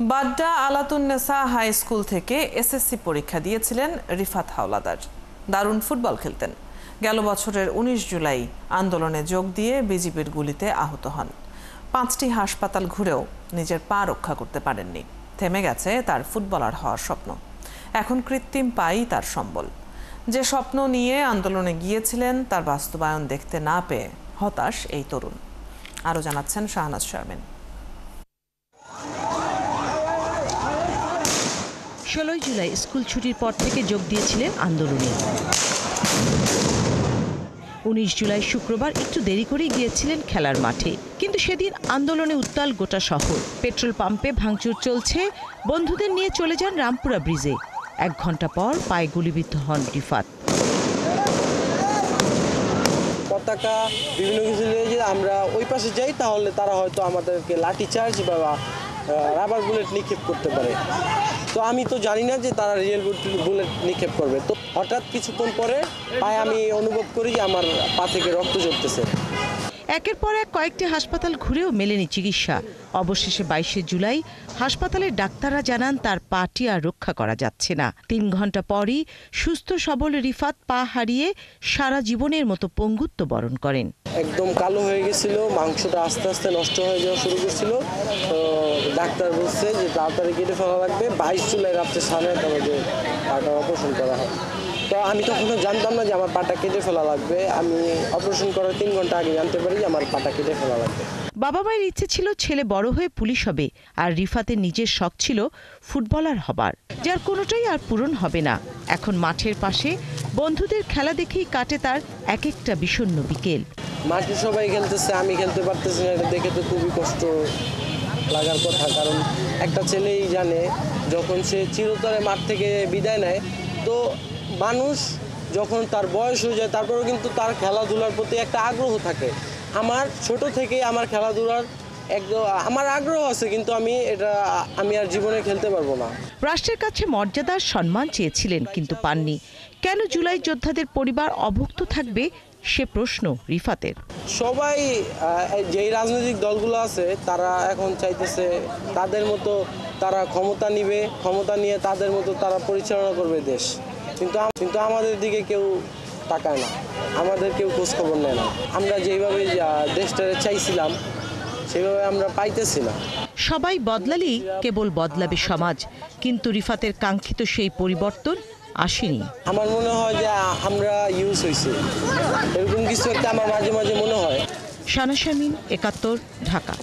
Badda আলাতুন্নেসা high school থেকে SSC পরীক্ষা দিয়েছিলেন রিফাত হাওলাদার। দারুণ ফুটবল খেলতেন। গেল বছরের ১৯ জুলাই আন্দোলনে যোগ দিয়ে বিজিবির গুলিতে আহত হন। ৫টি হাসপাতাল ঘুরেও নিজের পা রক্ষা করতে পারেননি। থেমে গেছে তার ফুটবলার হওয়ার স্বপ্ন। এখন কৃত্রিম পাই তার সম্বল। যে স্বপ্ন নিয়ে আন্দোলনে গিয়েছিলেন তার বাস্তবায়ন দেখতে না পেয়ে হতাশ এই তরুণ। আরও জানাচ্ছেন শাহনাজ শারমিন। ১৬ জুলাই স্কুল ছুটির পর থেকে যোগ দিয়েছিলেন আন্দোলনে। ১৯ জুলাই শুক্রবার একটু দেরি করেই গিয়েছিলেন খেলার মাঠে, কিন্তু সেদিন আন্দোলনে উত্তাল গোটা শহর। পেট্রোল পাম্পে ভাঙচুর চলছে, বন্ধুদের নিয়ে চলে যান রামপুরা ব্রিজে। ১ ঘন্টা পর পায়ে গুলিবিদ্ধ হন রিফাত। পতাকা বিভিন্ন কিছু নিয়ে যদি আমরা ওই পাশে যাই তাহলে তারা হয়তো আমাদেরকে লাঠিচার্জ বা রাবার বুলেট নিক্ষেপ করতে পারে। তো আমি তো জানি না যে তারা রিয়েল বুলেট নিক্ষেপ করবে। তো হঠাৎ কিছুক্ষণ পরে পায়ে আমি অনুভব করি যে আমার পা থেকে রক্ত ঝরতেছে। একের পর এক কয়েকটি হাসপাতাল ঘুরেও মেলেনি চিকিৎসা। অবশেষে ২২শে জুলাই হাসপাতালের ডাক্তাররা জানান তার পাটি আর রক্ষা করা যাচ্ছে না। ৩ ঘন্টা পরই সুস্থ সবল রিফাত পা হারিয়ে সারা জীবনের মতো পঙ্গুত্ব বরণ করেন। একদম কালো হয়ে গেছিল, মাংসটা আস্তে আস্তে নষ্ট হয়ে যাওয়া শুরু করছিল। তো ডাক্তার বলছে যে তাড়াতাড়ি কেটে ফেলা লাগবে। ২২ জুলাই রাত্রে ৯:৩০ বাজে পাটা অপারেশন করা হয়। তো আমি তখনও জানতাম না যে আমার পাটা কেটে ফেলা লাগবে। আমি অপারেশন করার ৩ ঘন্টা আগে জানতে পারি যে আমার পাটা কেটে ফেলা লাগবে। বাবা মায়ের ইচ্ছে ছিল ছেলে বড় হয়ে পুলিশ হবে, আর রিফাতের নিজের শখ ছিল ফুটবলার হবার, যার কোনোটাই আর পূরণ হবে না। এখন মাঠের পাশে বন্ধুদের খেলা দেখেই কাটে তার এক একটা বিষণ্ণ বিকেল। মাঠে সবাই খেলতেছে, আমি খেলতে পারতেছি না। এটা দেখে তো খুবই কষ্ট লাগার কথা, কারণ একটা ছেলেই জানে যখন সে চিরতরে মাঠ থেকে বিদায় নেয়, তো মানুষ যখন তার বয়স হয়ে যায় তারপরেও কিন্তু তার খেলাধুলার প্রতি একটা আগ্রহ থাকে। আমার ছোট থেকেই আমার খেলাধুলার একদম আমার আগ্রহ আছে, কিন্তু আমি আর জীবনে খেলতে পারবো না। রাষ্ট্রের কাছে মর্যাদার সম্মান চেয়েছিলেন, কিন্তু পাননি। কেন জুলাই যোদ্ধাদের পরিবার অভুক্ত থাকবে সে প্রশ্ন রিফাতের। সবাই যেই রাজনৈতিক দলগুলো আছে তারা এখন চাইতেছে তাদের মতো তারা ক্ষমতা নিবে, ক্ষমতা নিয়ে তাদের মতো তারা পরিচালনা করবে দেশ। কিন্তু আমাদের দিকে কেউ তাকায় না, আমাদের কেউ খোঁজ খবর নেয় না। আমরা যেইভাবে দেশটা চাইছিলাম সেভাবে আমরা পাইতেছি না। সবাই বদলালেই কেবল বদলাবে সমাজ, কিন্তু রিফাতের কাঙ্ক্ষিত সেই পরিবর্তন আসেনি। আমার মনে হয় যে আমরা ইউজ হয়েছি, এরকম কিছু একটা আমার মাঝে মাঝে মনে হয়। শাহনাজ শারমিন, ৭১, ঢাকা।